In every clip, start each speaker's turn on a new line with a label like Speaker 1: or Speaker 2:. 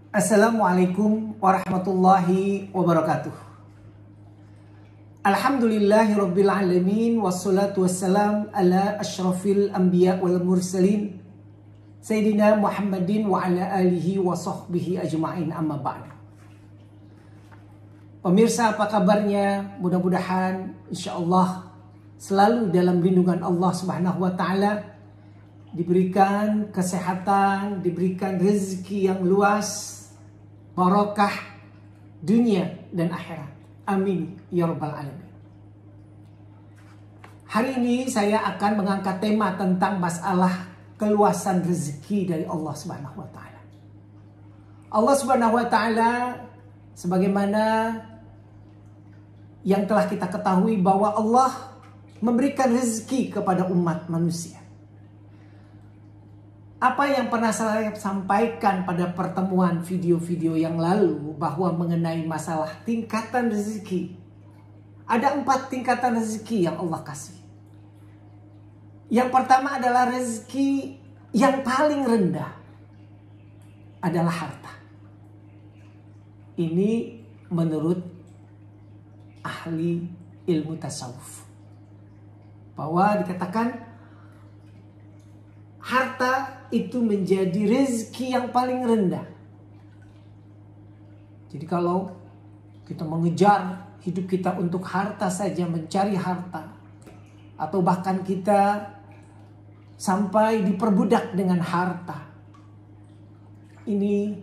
Speaker 1: Assalamualaikum warahmatullahi wabarakatuh. Alhamdulillahirabbil alamin wassalatu wassalam ala asyrafil anbiya wal mursalin Sayyidina Muhammadin wa ala alihi wa sahbihi ajma'in, amma ba'du. Pemirsa, apa kabarnya? Mudah-mudahan insyaallah selalu dalam lindungan Allah Subhanahu wa taala, diberikan kesehatan, diberikan rezeki yang luas, barokah dunia dan akhirat. Amin ya rabbal alamin. Hari ini saya akan mengangkat tema tentang masalah keluasan rezeki dari Allah Subhanahu wa taala. Allah Subhanahu wa taala sebagaimana yang telah kita ketahui bahwa Allah memberikan rezeki kepada umat manusia. Apa yang pernah saya sampaikan pada pertemuan video-video yang lalu bahwa mengenai masalah tingkatan rezeki. Ada 4 tingkatan rezeki yang Allah kasih. Yang pertama adalah rezeki yang paling rendah adalah harta. Ini menurut ahli ilmu tasawuf. Bahwa dikatakan harta itu menjadi rezeki yang paling rendah. Jadi kalau kita mengejar hidup kita untuk harta saja, mencari harta, atau bahkan kita sampai diperbudak dengan harta, ini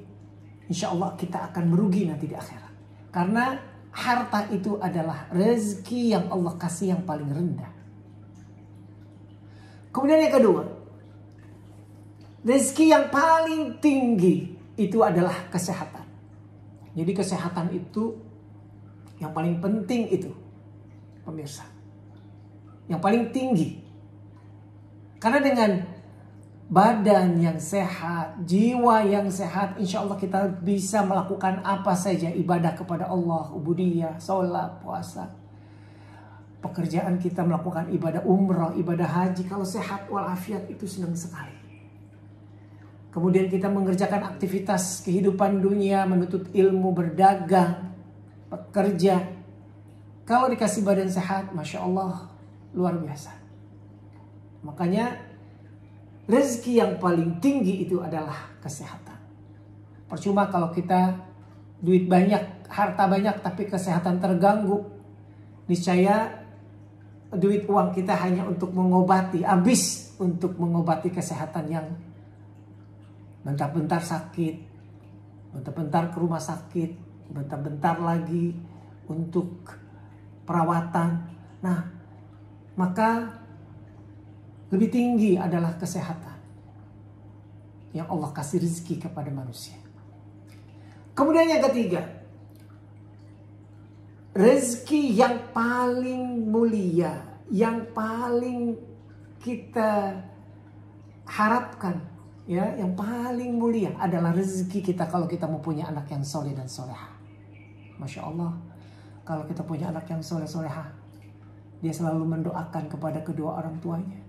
Speaker 1: insya Allah kita akan merugi nanti di akhirat. Karena harta itu adalah rezeki yang Allah kasih yang paling rendah. Kemudian yang kedua, rezeki yang paling tinggi itu adalah kesehatan. Jadi kesehatan itu yang paling penting itu, pemirsa. Yang paling tinggi. Karena dengan badan yang sehat, jiwa yang sehat, insya Allah kita bisa melakukan apa saja ibadah kepada Allah, ubudiyah, sholat, puasa. Pekerjaan kita melakukan ibadah umrah, ibadah haji. Kalau sehat walafiat itu senang sekali. Kemudian kita mengerjakan aktivitas kehidupan dunia, menuntut ilmu, berdagang, bekerja. Kalau dikasih badan sehat, Masya Allah, luar biasa. Makanya rezeki yang paling tinggi itu adalah kesehatan. Percuma kalau kita duit banyak, harta banyak, tapi kesehatan terganggu. Niscaya duit uang kita hanya untuk mengobati, habis untuk mengobati kesehatan yang bentar-bentar sakit, bentar-bentar ke rumah sakit, bentar-bentar lagi untuk perawatan. Nah, maka lebih tinggi adalah kesehatan yang Allah kasih rezeki kepada manusia. Kemudian yang ketiga, rezeki yang paling mulia, yang paling kita harapkan, ya, yang paling mulia adalah rezeki kita kalau kita mau punya anak yang soleh dan soleha. Masya Allah, kalau kita punya anak yang soleh soleha, dia selalu mendoakan kepada kedua orang tuanya,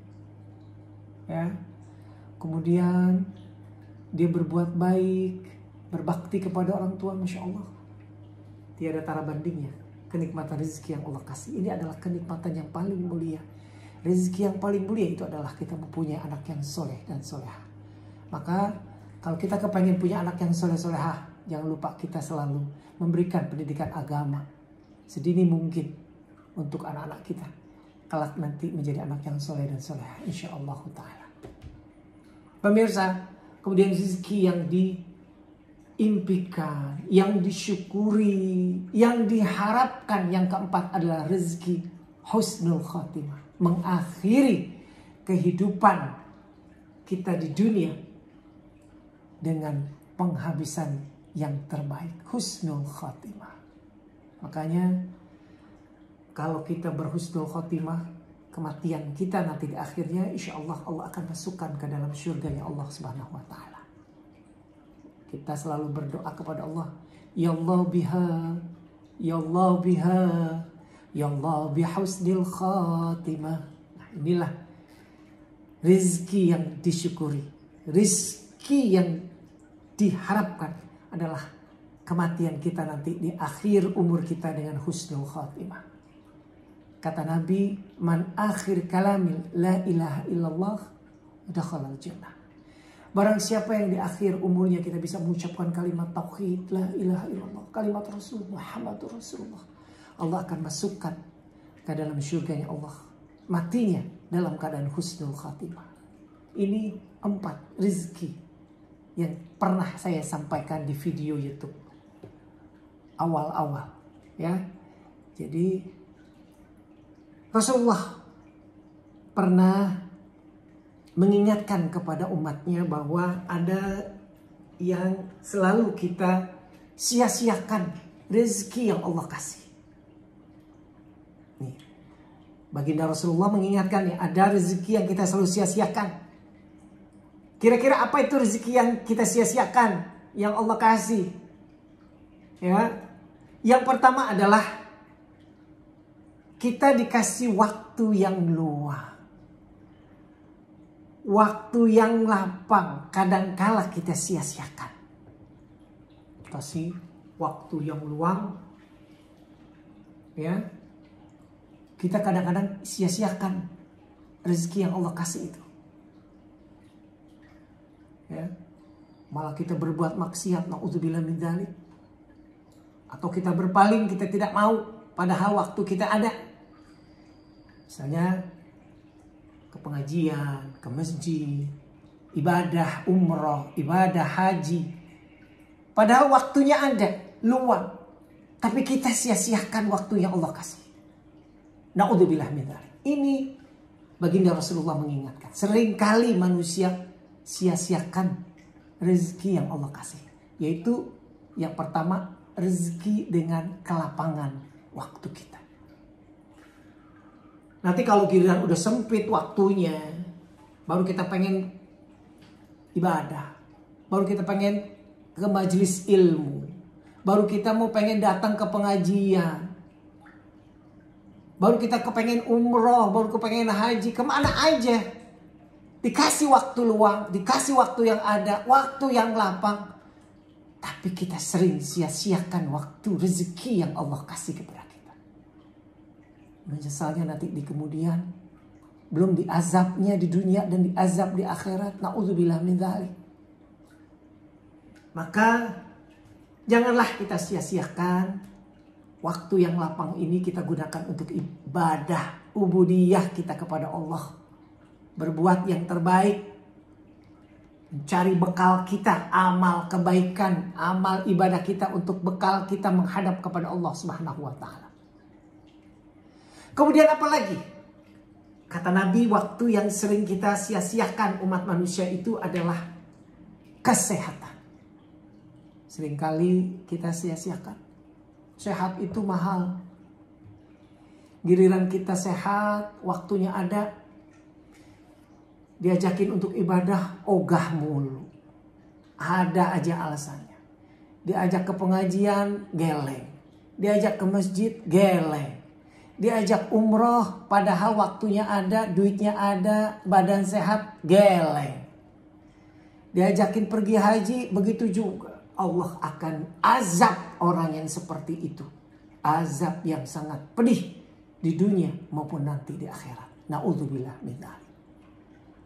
Speaker 1: ya. Kemudian dia berbuat baik, berbakti kepada orang tua, Masya Allah. Tiada tara bandingnya kenikmatan rezeki yang Allah kasih. Ini adalah kenikmatan yang paling mulia. Rezeki yang paling mulia itu adalah kita mempunyai anak yang soleh dan soleha. Maka kalau kita kepengen punya anak yang soleh-solehah, jangan lupa kita selalu memberikan pendidikan agama sedini mungkin untuk anak-anak kita. Kelak nanti menjadi anak yang soleh dan solehah, insyaallah ta'ala. Pemirsa, kemudian rezeki yang diimpikan, yang disyukuri, yang diharapkan, yang keempat adalah rezeki husnul khatimah. Mengakhiri kehidupan kita di dunia dengan penghabisan yang terbaik, husnul khatimah. Makanya kalau kita berhusnul khatimah, kematian kita nanti di akhirnya insya Allah Allah akan masukkan ke dalam surganya Allah Subhanahu wa taala. Kita selalu berdoa kepada Allah, ya Allah biha, ya Allah biha, ya Allah bihusnil khatimah. Nah, inilah rezeki yang disyukuri, rezeki yang diharapkan adalah kematian kita nanti di akhir umur kita dengan husnul khatimah. Kata Nabi, man akhir kalamil la ilaha illallah dakhalal jannah. Barang siapa yang di akhir umurnya kita bisa mengucapkan kalimat tauhid, la ilaha illallah, kalimat Rasul Muhammadur Rasulullah, Allah akan masukkan ke dalam surganya Allah. Matinya dalam keadaan husnul khatimah. Ini 4 rezeki yang pernah saya sampaikan di video YouTube awal-awal, ya. Jadi Rasulullah pernah mengingatkan kepada umatnya bahwa ada yang selalu kita sia-siakan rezeki yang Allah kasih. Nih, baginda Rasulullah mengingatkan ya, ada rezeki yang kita selalu sia-siakan. Kira-kira apa itu rezeki yang kita sia-siakan yang Allah kasih? Ya, yang pertama adalah kita dikasih waktu yang luang. Waktu yang lapang kadangkala kita sia-siakan. Kasih waktu yang luang, ya. Kita kadang-kadang sia-siakan rezeki yang Allah kasih itu. Ya. Malah kita berbuat maksiat, naudzubillah min dzalik. Atau kita berpaling, kita tidak mau padahal waktu kita ada. Misalnya ke pengajian, ke masjid, ibadah umroh, ibadah haji. Padahal waktunya ada, luang. Tapi kita sia-siakan waktu yang Allah kasih. Na'udzubillah min dzalik. Ini baginda Rasulullah mengingatkan. Seringkali manusia sia-siakan rezeki yang Allah kasih. Yaitu yang pertama, rezeki dengan kelapangan waktu kita. Nanti kalau giliran udah sempit waktunya, baru kita pengen ibadah, baru kita pengen ke majelis ilmu, baru kita mau pengen datang ke pengajian, baru kita kepengen umroh, baru kepengen haji, kemana aja. Dikasih waktu luang, dikasih waktu yang ada, waktu yang lapang. Tapi kita sering sia-siakan waktu rezeki yang Allah kasih kepada kita. Menyesalnya nanti di kemudian, belum diazabnya di dunia dan diazab di akhirat. Na'udzubillah min dzalik. Maka janganlah kita sia-siakan waktu yang lapang ini kita gunakan untuk ibadah, ubudiyah kita kepada Allah. Berbuat yang terbaik, mencari bekal kita, amal kebaikan, amal ibadah kita untuk bekal kita menghadap kepada Allah Subhanahu wa taala. Kemudian apa lagi? Kata Nabi, waktu yang sering kita sia-siakan umat manusia itu adalah kesehatan. Seringkali kita sia-siakan. Sehat itu mahal. Giliran kita sehat, waktunya ada, diajakin untuk ibadah, ogah mulu. Ada aja alasannya. Diajak ke pengajian, geleng. Diajak ke masjid, geleng. Diajak umroh, padahal waktunya ada, duitnya ada, badan sehat, geleng. Diajakin pergi haji, begitu juga. Allah akan azab orang yang seperti itu. Azab yang sangat pedih di dunia maupun nanti di akhirat. Na'udzubillah min dzalik.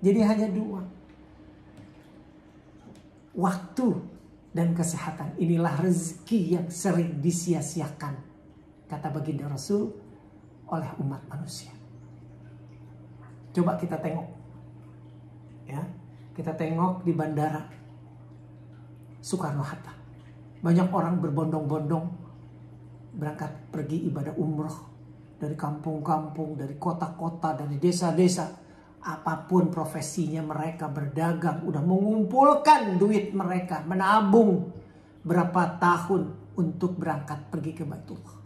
Speaker 1: Jadi hanya 2. Waktu dan kesehatan. Inilah rezeki yang sering disia-siakan, kata baginda Rasul, oleh umat manusia. Coba kita tengok. Ya, kita tengok di bandara Soekarno-Hatta. Banyak orang berbondong-bondong berangkat pergi ibadah umroh. Dari kampung-kampung, dari kota-kota, dari desa-desa. Apapun profesinya mereka, berdagang, udah mengumpulkan duit mereka, menabung berapa tahun untuk berangkat pergi ke Baitullah.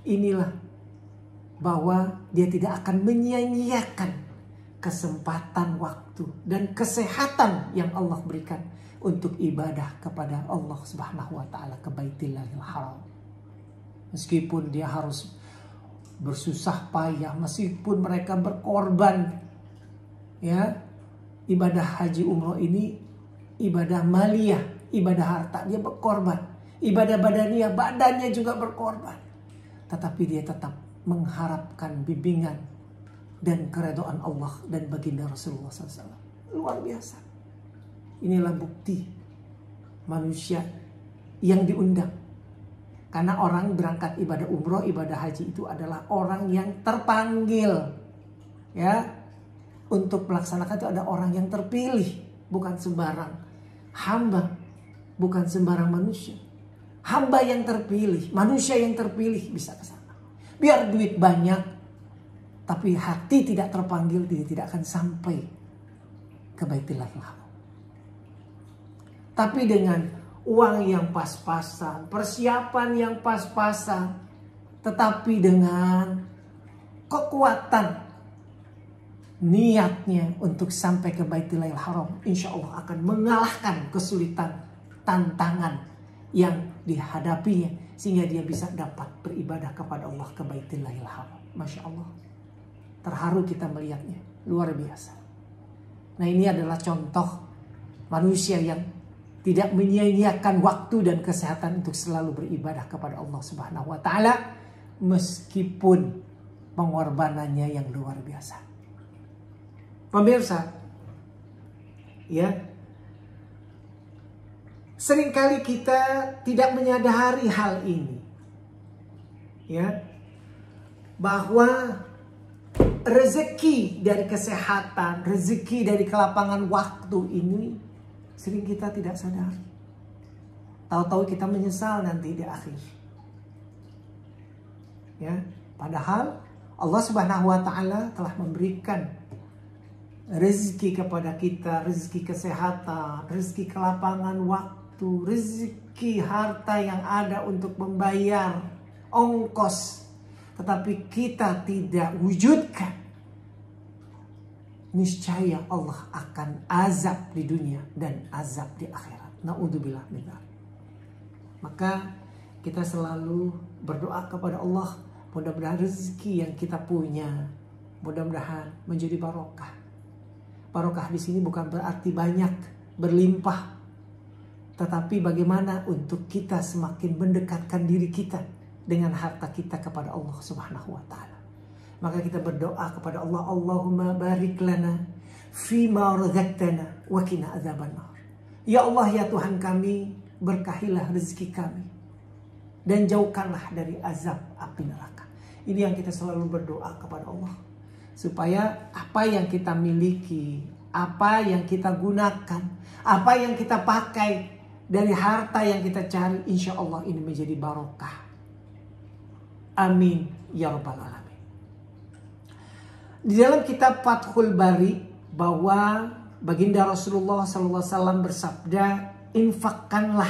Speaker 1: Inilah bahwa dia tidak akan menyia-nyiakan kesempatan waktu dan kesehatan yang Allah berikan untuk ibadah kepada Allah Subhanahu wa taala ke Baitillahil Haram. Meskipun dia harus bersusah payah, meskipun mereka berkorban, ya, ibadah haji umroh ini ibadah maliyah, ibadah harta dia berkorban, ibadah badania badannya juga berkorban, tetapi dia tetap mengharapkan bimbingan dan keridhaan Allah dan baginda Rasulullah SAW. Luar biasa. Inilah bukti manusia yang diundang. Karena orang berangkat ibadah umroh, ibadah haji itu adalah orang yang terpanggil. Ya, untuk melaksanakan itu ada orang yang terpilih. Bukan sembarang hamba, bukan sembarang manusia. Hamba yang terpilih, manusia yang terpilih bisa ke sana. Biar duit banyak, tapi hati tidak terpanggil, dia tidak akan sampai ke Baitullahil Haram. Tapi dengan uang yang pas-pasan, persiapan yang pas-pasan, tetapi dengan kekuatan niatnya untuk sampai ke Baitullahil Haram, insya Allah akan mengalahkan kesulitan, tantangan yang dihadapinya, sehingga dia bisa dapat beribadah kepada Allah ke Baitullahil Haram. Masya Allah, terharu kita melihatnya, luar biasa. Nah, ini adalah contoh manusia yang tidak menyia-nyiakan waktu dan kesehatan untuk selalu beribadah kepada Allah Subhanahu wa taala meskipun pengorbanannya yang luar biasa. Pemirsa, ya, seringkali kita tidak menyadari hal ini, ya, bahwa rezeki dari kesehatan, rezeki dari kelapangan waktu ini sering kita tidak sadari. Tahu-tahu kita menyesal nanti di akhir. Ya, padahal Allah Subhanahu wa taala telah memberikan rezeki kepada kita, rezeki kesehatan, rezeki kelapangan waktu, rezeki harta yang ada untuk membayar ongkos, tetapi kita tidak wujudkan. Niscaya Allah akan azab di dunia dan azab di akhirat. Na'udzubillah min dzalik. Maka kita selalu berdoa kepada Allah, mudah-mudahan rezeki yang kita punya mudah-mudahan menjadi barokah. Barokah di sini bukan berarti banyak, berlimpah, tetapi bagaimana untuk kita semakin mendekatkan diri kita dengan harta kita kepada Allah Subhanahu wa taala. Maka kita berdoa kepada Allah, Allahumma barik lana fima razaqtana wa qina adzabannar. Ya Allah, ya Tuhan kami, berkahilah rezeki kami dan jauhkanlah dari azab api neraka. Ini yang kita selalu berdoa kepada Allah, supaya apa yang kita miliki, apa yang kita gunakan, apa yang kita pakai dari harta yang kita cari, insya Allah ini menjadi barokah. Amin ya rabbal alamin. Di dalam kitab Fathul Bari bahwa baginda Rasulullah SAW bersabda, infakkanlah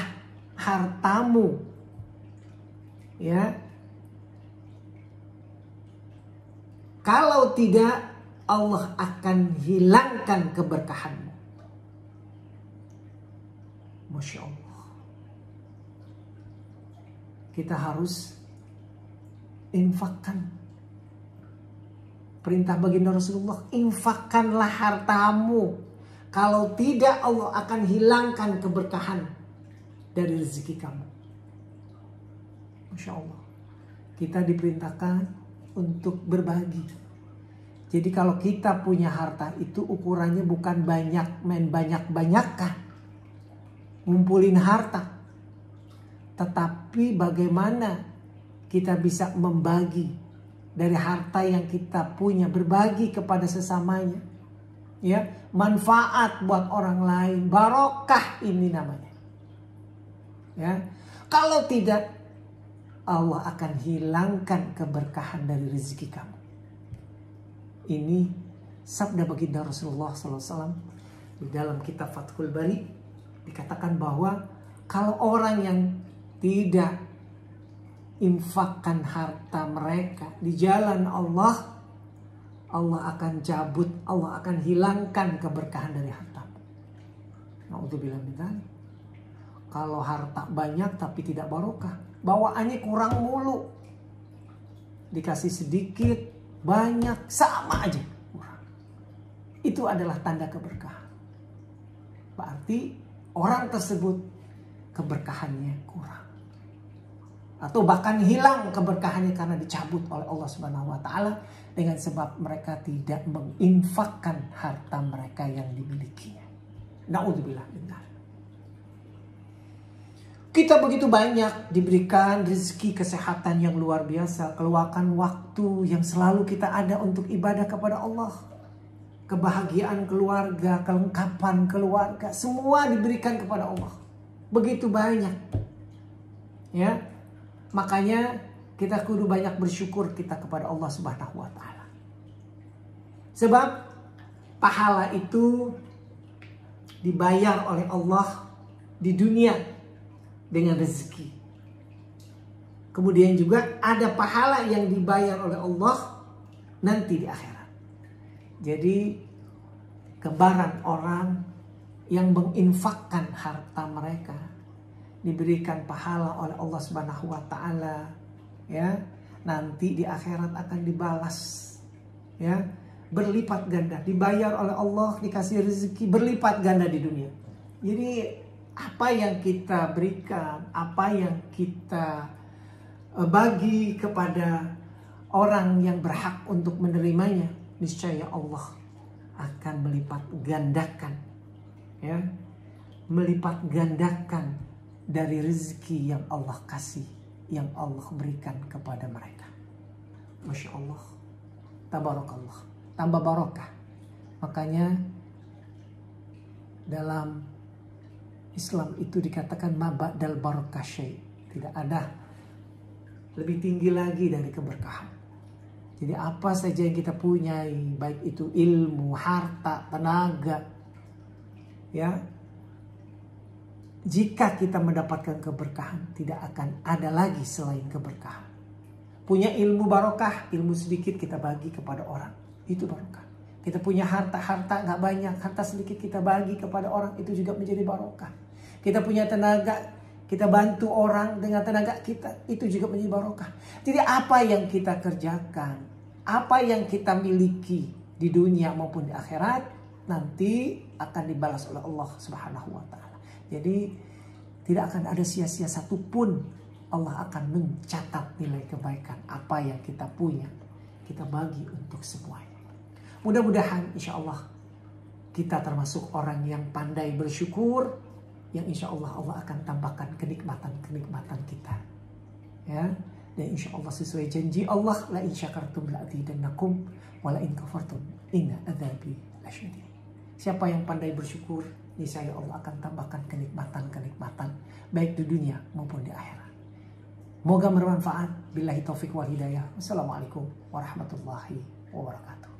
Speaker 1: hartamu, ya, kalau tidak Allah akan hilangkan keberkahanmu. Masya Allah, kita harus infakkan. Perintah baginda Rasulullah, infakkanlah hartamu. Kalau tidak Allah akan hilangkan keberkahan dari rezeki kamu. Masya Allah. Kita diperintahkan untuk berbagi. Jadi kalau kita punya harta itu ukurannya bukan banyak, main banyak-banyakan. Ngumpulin harta. Tetapi bagaimana kita bisa membagi dari harta yang kita punya, berbagi kepada sesamanya, ya, manfaat buat orang lain, barokah ini namanya, ya. Kalau tidak, Allah akan hilangkan keberkahan dari rezeki kamu. Ini sabda baginda Rasulullah SAW di dalam kitab Fathul Bari, dikatakan bahwa kalau orang yang tidak infakkan harta mereka di jalan Allah, Allah akan cabut, Allah akan hilangkan keberkahan dari harta. Na'udzubillah min dzalik. Kalau harta banyak tapi tidak barokah, bawaannya kurang mulu. Dikasih sedikit, banyak, sama aja kurang. Itu adalah tanda keberkahan. Berarti orang tersebut keberkahannya kurang. Atau bahkan hilang keberkahannya karena dicabut oleh Allah Subhanahu wa taala dengan sebab mereka tidak menginfakkan harta mereka yang dimilikinya. Na'udzubillah min dzalik. Kita begitu banyak diberikan rezeki kesehatan yang luar biasa, keluarkan waktu yang selalu kita ada untuk ibadah kepada Allah. Kebahagiaan keluarga, kelengkapan keluarga, semua diberikan kepada Allah. Begitu banyak. Ya. Makanya kita kudu banyak bersyukur kita kepada Allah Subhanahu wa taala. Sebab pahala itu dibayar oleh Allah di dunia dengan rezeki. Kemudian juga ada pahala yang dibayar oleh Allah nanti di akhirat. Jadi gambaran orang yang menginfakkan harta mereka diberikan pahala oleh Allah Subhanahu wa taala, ya. Nanti di akhirat akan dibalas, ya, berlipat ganda, dibayar oleh Allah, dikasih rezeki berlipat ganda di dunia. Jadi apa yang kita berikan, apa yang kita bagi kepada orang yang berhak untuk menerimanya, niscaya Allah akan melipat gandakan, ya, melipat gandakan dari rezeki yang Allah kasih, yang Allah berikan kepada mereka. Masya Allah, tabarakallah, tambah barokah. Makanya dalam Islam itu dikatakan mabadal barakah syai', tidak ada lebih tinggi lagi dari keberkahan. Jadi apa saja yang kita punyai, baik itu ilmu, harta, tenaga, ya, jika kita mendapatkan keberkahan, tidak akan ada lagi selain keberkahan. Punya ilmu barokah, ilmu sedikit kita bagi kepada orang, itu barokah. Kita punya harta gak banyak, harta sedikit kita bagi kepada orang, itu juga menjadi barokah. Kita punya tenaga, kita bantu orang dengan tenaga kita, itu juga menjadi barokah. Jadi apa yang kita kerjakan, apa yang kita miliki di dunia maupun di akhirat, nanti akan dibalas oleh Allah Subhanahu wa taala. Jadi tidak akan ada sia-sia satupun. Allah akan mencatat nilai kebaikan apa yang kita punya, kita bagi untuk semuanya. Mudah-mudahan insya Allah kita termasuk orang yang pandai bersyukur, yang insya Allah Allah akan tambahkan kenikmatan-kenikmatan kita, ya. Dan insya Allah sesuai janji Allah, la in syakartum la azidannakum wa la in kafartum inna adzabi lasyadid. Siapa yang pandai bersyukur, niscaya Allah akan tambahkan kenikmatan-kenikmatan baik di dunia maupun di akhirat. Moga bermanfaat. Billahi taufik wal hidayah. Wassalamualaikum warahmatullahi wabarakatuh.